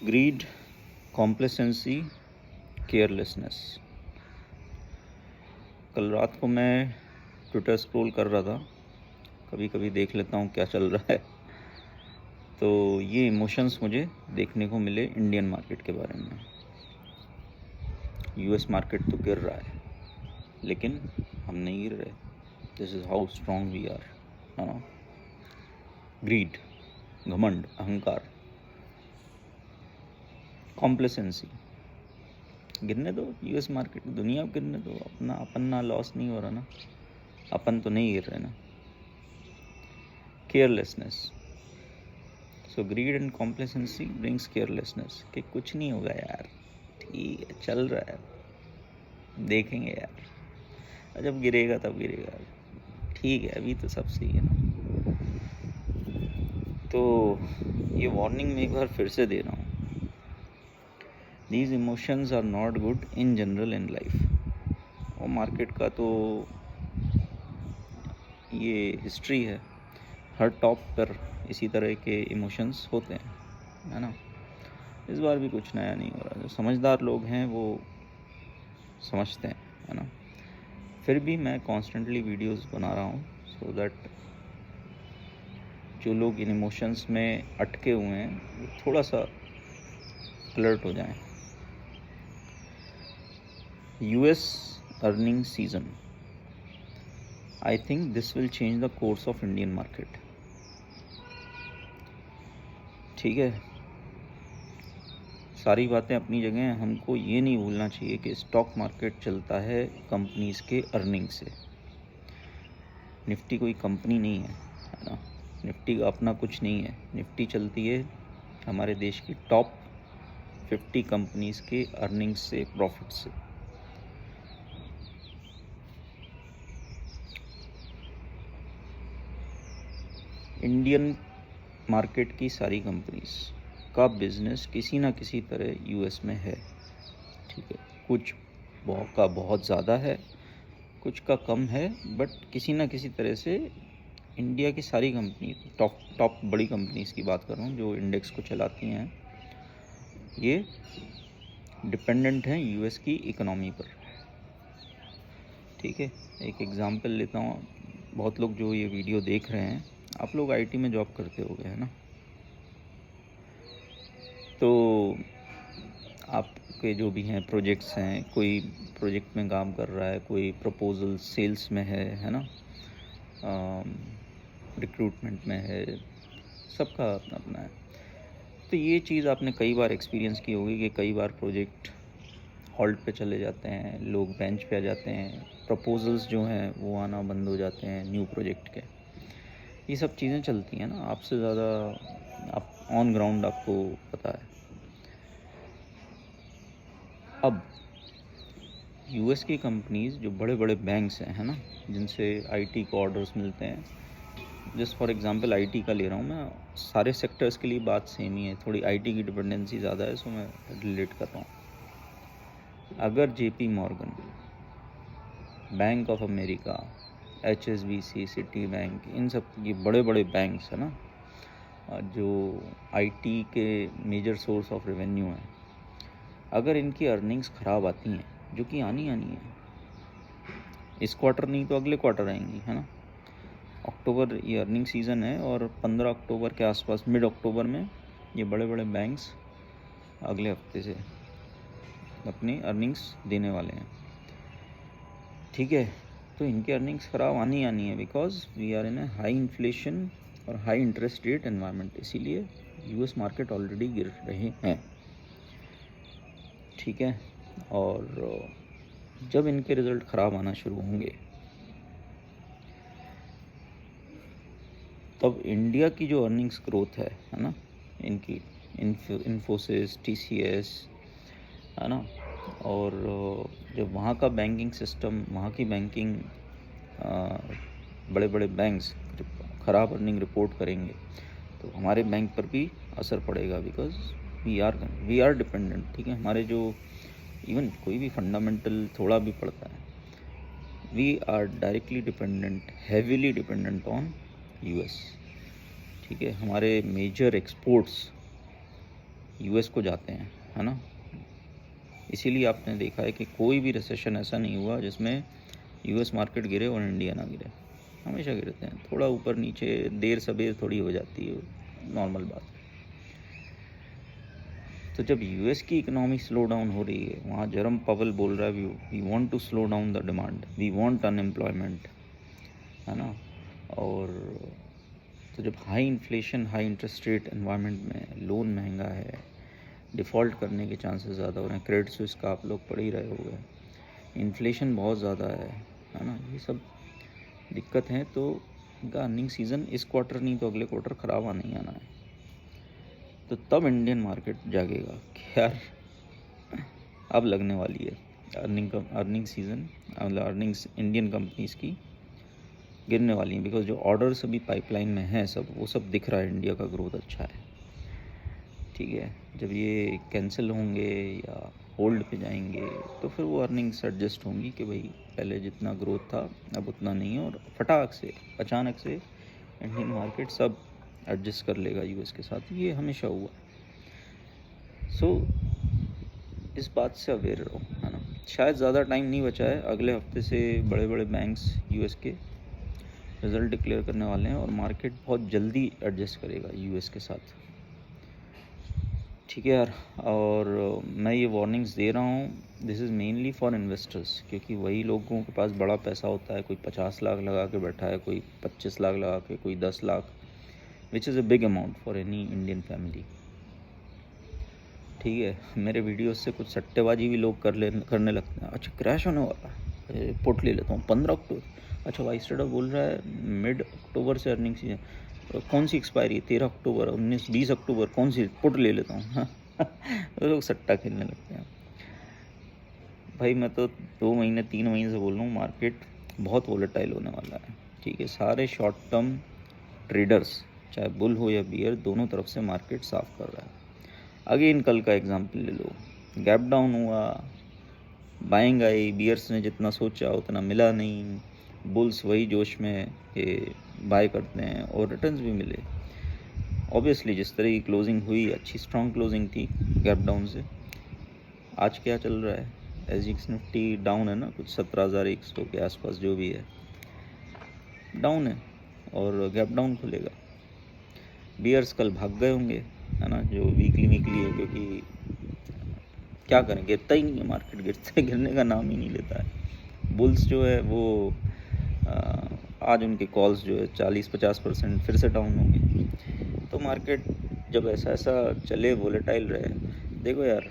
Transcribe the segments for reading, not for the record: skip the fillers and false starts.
Grid, complacency, carelessness. कल रात को मैं ट्विटर स्क्रॉल कर रहा था, कभी कभी देख लेता हूँ क्या चल रहा है। तो ये इमोशंस मुझे देखने को मिले इंडियन मार्केट के बारे में। यूएस मार्केट तो गिर रहा है, लेकिन हम नहीं गिर रहे। This is how strong we are, है ना। ग्रीड, घमंड, अहंकार, कॉम्प्लेसेंसी। गिरने दो यूएस मार्केट, दुनिया को गिरने दो, अपना लॉस नहीं हो रहा ना, अपन तो नहीं गिर रहे ना। Carelessness, so grid and complacency brings carelessness, कि कुछ नहीं होगा यार, ठीक है, चल रहा है, देखेंगे यार, जब गिरेगा तब गिरेगा, ठीक है, अभी तो सब सही है ना। तो ये वार्निंग मैं एक बार फिर से दे रहा हूँ, these emotions are not good in general in life. और मार्केट का तो ये हिस्ट्री है, हर टॉप पर इसी तरह के इमोशंस होते हैं, है ना। इस बार भी कुछ नया नहीं हो रहा। जो समझदार लोग हैं वो समझते हैं, है ना। फिर भी मैं कॉन्स्टेंटली वीडियोस बना रहा हूँ सो दैट जो लोग इन इमोशंस में अटके हुए हैं वो थोड़ा सा अलर्ट हो जाएं। US earning season, I think this will change the course of Indian market. ठीक है, सारी बातें अपनी जगह हैं। हमको ये नहीं भूलना चाहिए कि स्टॉक मार्केट चलता है कंपनीज के अर्निंग से। निफ्टी कोई कंपनी नहीं है ना। निफ्टी का अपना कुछ नहीं है। निफ्टी चलती है हमारे देश की टॉप 50 कंपनीज के अर्निंग्स से, प्रॉफिट से। इंडियन मार्केट की सारी कंपनीज का बिजनेस किसी ना किसी तरह यूएस में है। ठीक है, कुछ का बहुत ज़्यादा है, कुछ का कम है, बट किसी ना किसी तरह से इंडिया की सारी कंपनी, टॉप बड़ी कंपनीज की बात कर रहा हूँ जो इंडेक्स को चलाती हैं, ये डिपेंडेंट हैं यूएस की इकोनॉमी पर। ठीक है, एक एग्जांपल लेता हूँ। बहुत लोग जो ये वीडियो देख रहे हैं, आप लोग आईटी में जॉब करते होगे, है ना। तो आपके जो भी हैं प्रोजेक्ट्स हैं, कोई प्रोजेक्ट में काम कर रहा है, कोई प्रपोजल सेल्स में है ना, रिक्रूटमेंट में है, सबका अपना अपना है। तो ये चीज़ आपने कई बार एक्सपीरियंस की होगी कि कई बार प्रोजेक्ट हॉल्ट पे चले जाते हैं, लोग बेंच पे आ जाते हैं, प्रपोजल्स जो हैं वो आना बंद हो जाते हैं न्यू प्रोजेक्ट के। ये सब चीज़ें चलती हैं ना, आपसे ज़्यादा आप ऑन ग्राउंड आपको पता है। अब यूएस की कंपनीज जो बड़े बड़े बैंक्स हैं, है ना, जिनसे आईटी को ऑर्डर्स मिलते हैं, जस्ट फॉर एग्जांपल आईटी का ले रहा हूँ मैं, सारे सेक्टर्स के लिए बात सेम ही है, थोड़ी आईटी की डिपेंडेंसी ज़्यादा है, सो मैं रिलेट कर रहा हूँ। अगर JP Morgan, bank of America, HSBC, Citi bank, इन सब ये बड़े बड़े बैंक्स है ना, जो आईटी के मेजर सोर्स ऑफ रेवेन्यू हैं, अगर इनकी अर्निंग्स ख़राब आती हैं, जो कि आनी है, इस क्वार्टर नहीं तो अगले क्वार्टर आएंगी, है ना। अक्टूबर ये अर्निंग सीज़न है और 15 अक्टूबर के आसपास, मिड अक्टूबर में ये बड़े बड़े बैंक्स अगले हफ्ते से अपनी अर्निंग्स देने वाले हैं। ठीक है, तो इनकी अर्निंग्स ख़राब आनी है, because we are in a high inflation और हाई इंटरेस्ट रेट एनवायरनमेंट, इसीलिए यूएस मार्केट ऑलरेडी गिर रहे हैं। ठीक है, और जब इनके रिज़ल्ट ख़राब आना शुरू होंगे तब इंडिया की जो अर्निंग्स ग्रोथ है ना, इनकी इन्फोसिस, TCS, है ना, और जब वहाँ का बैंकिंग सिस्टम, वहाँ की बैंकिंग, बड़े बड़े बैंक्स जब ख़राब अर्निंग रिपोर्ट करेंगे तो हमारे बैंक पर भी असर पड़ेगा, बिकॉज वी आर डिपेंडेंट। ठीक है, हमारे जो इवन कोई भी फंडामेंटल थोड़ा भी पड़ता है, we are directly dependent, heavily dependent on US. ठीक है, हमारे मेजर एक्सपोर्ट्स यूएस को जाते हैं, है ना। इसीलिए आपने देखा है कि कोई भी रिसेशन ऐसा नहीं हुआ जिसमें यूएस मार्केट गिरे और इंडिया ना गिरे, हमेशा गिरते हैं। थोड़ा ऊपर नीचे देर सबेर थोड़ी हो जाती है, नॉर्मल बात है। तो जब यूएस की इकोनॉमी स्लो डाउन हो रही है, वहाँ जेरोम पावेल बोल रहा है we want to slow down the demand, we want unemployment, है ना। और तो जब high inflation, high interest rate environment में लोन महंगा है, डिफ़ॉल्ट करने के चांसेस ज़्यादा हो रहे हैं। क्रेडिट स्विस का आप लोग पढ़ ही रहे होंगे, इन्फ्लेशन बहुत ज़्यादा है ना। ये सब दिक्कत है। तो इनका अर्निंग सीज़न इस क्वार्टर नहीं तो अगले क्वार्टर ख़राब आना ही आना है। तो तब इंडियन मार्केट जागेगा कि यार अब लगने वाली है अर्निंग सीज़न, मतलब अर्निंग्स इंडियन कंपनीज़ की गिरने वाली हैं। बिकॉज जो ऑर्डर्स अभी पाइपलाइन में हैं सब, वो सब दिख रहा है, इंडिया का ग्रोथ अच्छा है, ठीक है। जब ये कैंसिल होंगे या होल्ड पे जाएंगे तो फिर वो अर्निंग्स एडजस्ट होंगी कि भाई पहले जितना ग्रोथ था अब उतना नहीं है, और फटाक से अचानक से इंडियन मार्केट सब एडजस्ट कर लेगा यूएस के साथ। ये हमेशा हुआ। सो इस बात से अवेयर रहो, है ना। शायद ज़्यादा टाइम नहीं बचा है, अगले हफ्ते से बड़े बड़े बैंक्स यूएस के रिज़ल्ट डिक्लेयर करने वाले हैं और मार्केट बहुत जल्दी एडजस्ट करेगा यूएस के साथ, ठीक है यार। और मैं ये वार्निंग्स दे रहा हूँ, this is mainly for investors, क्योंकि वही लोगों के पास बड़ा पैसा होता है। कोई 50 लाख लगा के बैठा है, कोई 25 लाख लगा के, कोई 10 lakh, which is a big amount for any Indian family, ठीक है। मेरे वीडियोस से कुछ सट्टेबाजी भी लोग करने लगते हैं। अच्छा क्रैश होने वाला है, पुट ले लेता हूँ 15 अक्टूबर। अच्छा वाइस ट्रेडर बोल रहा है मिड अक्टूबर से अर्निंग सीजन, कौन सी एक्सपायरी है, 13 अक्टूबर, 19, 20 अक्टूबर, कौन सी, पुट ले लेता हूँ। तो लोग सट्टा खेलने लगते हैं। भाई मैं तो 2 महीने 3 महीने से बोल रहा हूँ मार्केट बहुत वोलेटाइल होने वाला है, ठीक है। सारे शॉर्ट टर्म ट्रेडर्स, चाहे बुल हो या बियर, दोनों तरफ से मार्केट साफ कर रहा है। अगेन कल का एग्जांपल ले लो, गैप डाउन हुआ, बाइंग आई, बियर्स ने जितना सोचा उतना मिला नहीं, बुल्स वही जोश में ये बाय करते हैं और रिटर्न्स भी मिले। ऑब्वियसली जिस तरह की क्लोजिंग हुई, अच्छी स्ट्रॉन्ग क्लोजिंग थी गैप डाउन से। आज क्या चल रहा है, एसजीएक्स निफ्टी डाउन है ना, कुछ 17,100 के आसपास जो भी है, डाउन है और गैप डाउन खुलेगा। बियर्स कल भाग गए होंगे, है ना, जो वीकली है, क्योंकि क्या करें, गिरता ही नहीं है मार्केट, गिरने का नाम ही नहीं लेता है। बुल्स जो है वो आज उनके कॉल्स जो है 40-50% फिर से डाउन होंगे। तो मार्केट जब ऐसा चले, वोलेटाइल रहे, देखो यार,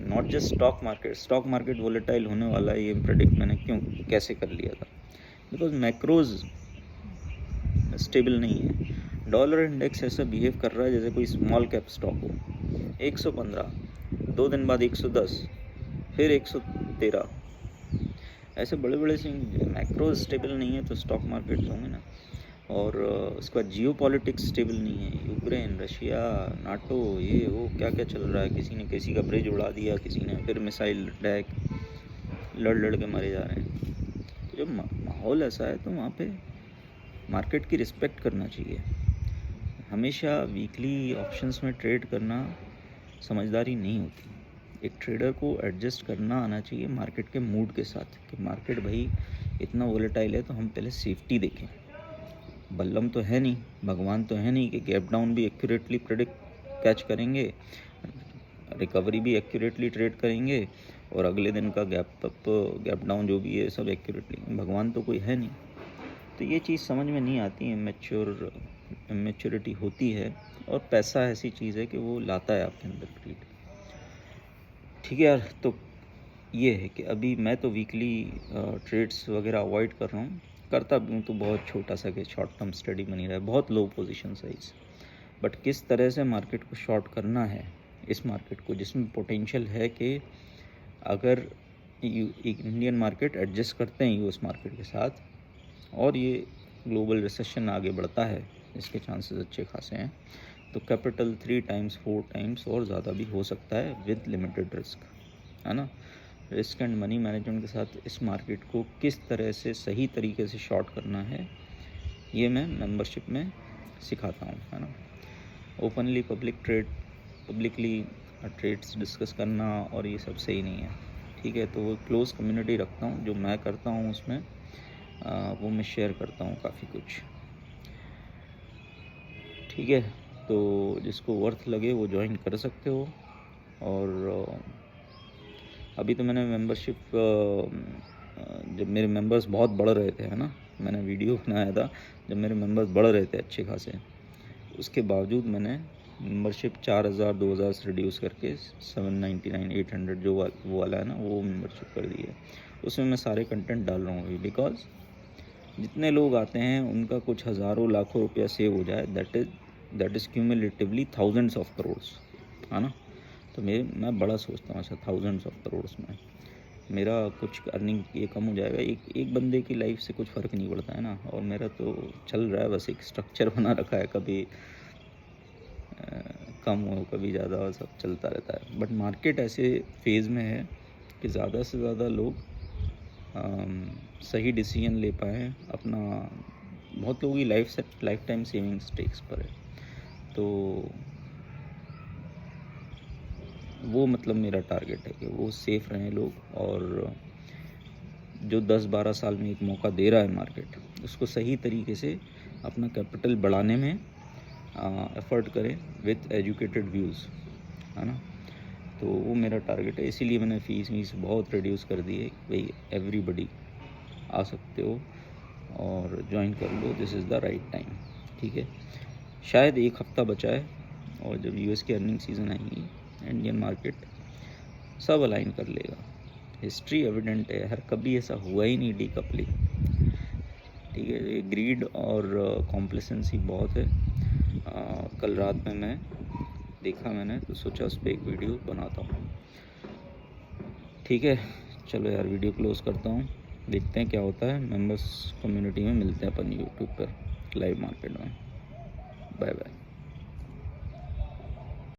not just stock market volatile होने वाला है, ये प्रेडिक्ट मैंने कैसे कर लिया था, बिकॉज मैक्रोज स्टेबल नहीं है। डॉलर इंडेक्स ऐसा बिहेव कर रहा है जैसे कोई स्मॉल कैप स्टॉक हो, 115, 2 दिन बाद 110, फिर 113, ऐसे बड़े बड़े मैक्रो स्टेबल नहीं है तो स्टॉक मार्केट होंगे ना। और उसके बाद जियो पॉलिटिक्स स्टेबल नहीं है, यूक्रेन, रशिया, नाटो, ये वो क्या क्या चल रहा है, किसी ने किसी का ब्रिज उड़ा दिया, किसी ने फिर मिसाइल अटैक, लड़ के मारे जा रहे हैं। तो जब माहौल ऐसा है तो वहाँ पे मार्केट की रिस्पेक्ट करना चाहिए। हमेशा वीकली ऑप्शंस में ट्रेड करना समझदारी नहीं होती। एक ट्रेडर को एडजस्ट करना आना चाहिए मार्केट के मूड के साथ, कि मार्केट भाई इतना वोलेटाइल है तो हम पहले सेफ्टी देखें। बल्लम तो है नहीं, भगवान तो है नहीं कि गैप डाउन भी एक्यूरेटली प्रेडिक्ट कैच करेंगे, रिकवरी भी एक्यूरेटली ट्रेड करेंगे, और अगले दिन का गैप डाउन जो भी है सब एक्यूरेटली। भगवान तो कोई है नहीं। तो ये चीज़ समझ में नहीं आती, इमेच्योरिटी होती है, और पैसा ऐसी चीज़ है कि वो लाता है आपके अंदर ग्रीड, ठीक है यार। तो ये है कि अभी मैं तो वीकली ट्रेड्स वगैरह अवॉइड कर रहा हूँ, करता भी हूँ तो बहुत छोटा सा, कि शॉर्ट टर्म स्टडी बनी रहा है, बहुत लो पोजीशन साइज। बट किस तरह से मार्केट को शॉर्ट करना है, इस मार्केट को जिसमें पोटेंशियल है कि अगर इंडियन मार्केट एडजस्ट करते हैं यूएस मार्केट के साथ, और ये ग्लोबल रिसेशन आगे बढ़ता है, इसके चांसेस अच्छे खासे हैं, तो कैपिटल 3 टाइम्स 4 टाइम्स और ज़्यादा भी हो सकता है विद लिमिटेड रिस्क, है ना। रिस्क एंड मनी मैनेजमेंट के साथ इस मार्केट को किस तरह से सही तरीके से शॉर्ट करना है, ये मैं मेंबरशिप में सिखाता हूँ, है ना। ओपनली पब्लिकली ट्रेड्स डिस्कस करना और ये सब सही नहीं है, ठीक है। तो वो क्लोज़ कम्युनिटी रखता हूँ, जो मैं करता हूँ उसमें वो मैं शेयर करता हूँ काफ़ी कुछ, ठीक है। तो जिसको वर्थ लगे वो ज्वाइन कर सकते हो। और अभी तो मैंने मेंबरशिप जब मेरे मेंबर्स बहुत बढ़ रहे थे, है ना, मैंने वीडियो बनाया था जब मेरे मेंबर्स बढ़ रहे थे अच्छे खासे, उसके बावजूद मैंने मेंबरशिप 4000 2000 से रिड्यूस करके 799 800 जो वो वाला है ना, वो मेंबरशिप कर दी है। उसमें मैं सारे कंटेंट डाल रहा हूँ अभी, बिकॉज जितने लोग आते हैं उनका कुछ हज़ारों लाखों रुपया सेव हो जाए, that is cumulatively thousands of crores, है ना। तो मैं बड़ा सोचता हूँ ऐसा, थाउजेंड्स ऑफ करोड्स में मेरा कुछ अर्निंग ये कम हो जाएगा। एक बंदे की लाइफ से कुछ फ़र्क नहीं पड़ता है ना। और मेरा तो चल रहा है, बस एक स्ट्रक्चर बना रखा है, कभी कम हो कभी ज़्यादा हो, सब चलता रहता है। बट मार्केट ऐसे फेज़ में है कि ज़्यादा से ज़्यादा लोग सही डिसीजन ले पाएँ अपना। बहुत लोगों की लाइफ टाइम सेविंग स्टेक्स पर है, तो वो मतलब मेरा टारगेट है कि वो सेफ़ रहें लोग, और जो 10-12 साल में एक मौका दे रहा है मार्केट, उसको सही तरीके से अपना कैपिटल बढ़ाने में एफ़र्ट करें विथ एजुकेटेड व्यूज़, है ना। तो वो मेरा टारगेट है, इसीलिए मैंने फ़ीस बहुत रिड्यूस कर दी है। भाई एवरीबडी आ सकते हो और ज्वाइन कर लो, this is the right time, ठीक है। शायद एक हफ़्ता बचा है, और जब यूएस की अर्निंग सीज़न आएंगी, इंडियन मार्केट सब अलाइन कर लेगा। हिस्ट्री एविडेंट है यार, कभी ऐसा हुआ ही नहीं डीकपलिंग, ठीक है। ये ग्रीड और कॉम्प्लेसेंसी बहुत है। कल रात में मैं देखा, मैंने तो सोचा उस पर एक वीडियो बनाता हूँ, ठीक है। चलो यार, वीडियो क्लोज़ करता हूँ, देखते हैं क्या होता है। मेंबर्स कम्युनिटी में मिलते हैं अपन यूट्यूब पर लाइव मार्केट में। Bye bye.